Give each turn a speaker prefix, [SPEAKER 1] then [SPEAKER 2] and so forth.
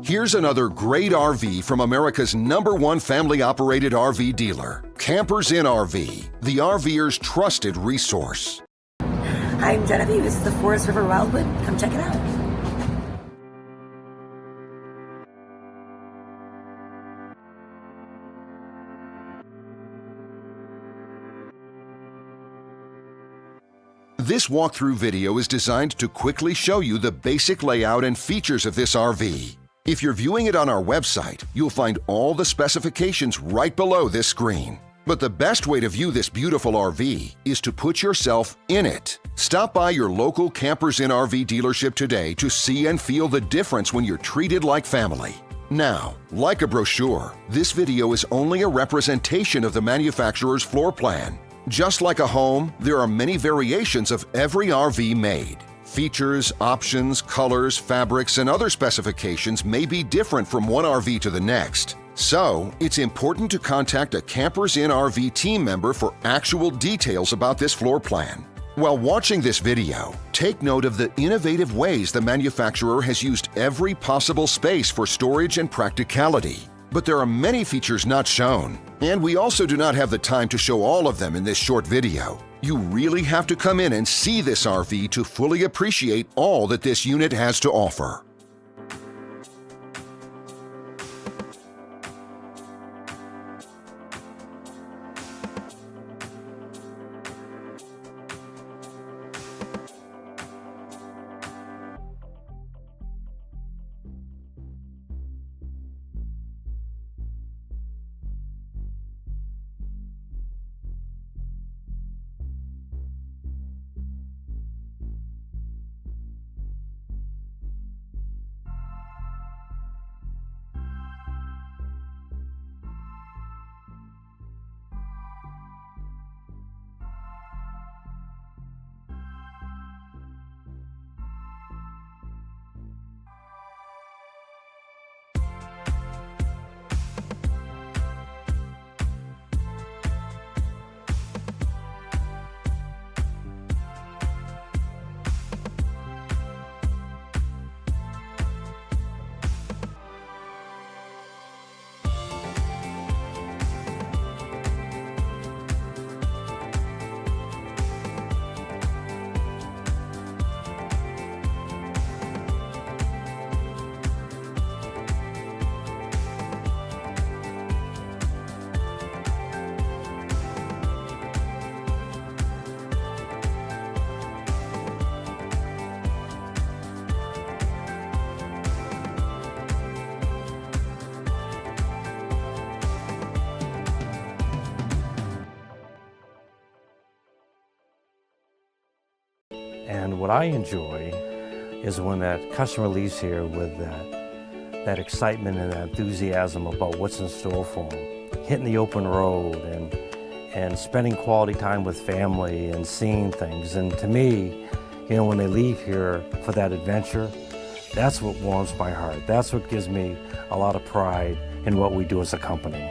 [SPEAKER 1] Here's another great RV from America's #1 family-operated RV dealer, Campers Inn RV, the RVer's trusted resource.
[SPEAKER 2] Hi, I'm Genevieve. This is the Forest River Wildwood. Come check it out.
[SPEAKER 1] This walkthrough video is designed to quickly show you the basic layout and features of this RV. If you're viewing it on our website, you'll find all the specifications right below this screen. But the best way to view this beautiful RV is to put yourself in it. Stop by your local Campers Inn RV dealership today to see and feel the difference when you're treated like family. Now, like a brochure, this video is only a representation of the manufacturer's floor plan. Just like a home, there are many variations of every RV made. Features, options, colors, fabrics, and other specifications may be different from one RV to the next. So, it's important to contact a Campers Inn RV team member for actual details about this floor plan. While watching this video, take note of the innovative ways the manufacturer has used every possible space for storage and practicality. But there are many features not shown, and we also do not have the time to show all of them in this short video. You really have to come in and see this RV to fully appreciate all that this unit has to offer.
[SPEAKER 3] And what I enjoy is when that customer leaves here with that excitement and that enthusiasm about what's in store for them. Hitting the open road and spending quality time with family and seeing things. And to me, you know, when they leave here for that adventure, that's what warms my heart. That's what gives me a lot of pride in what we do as a company.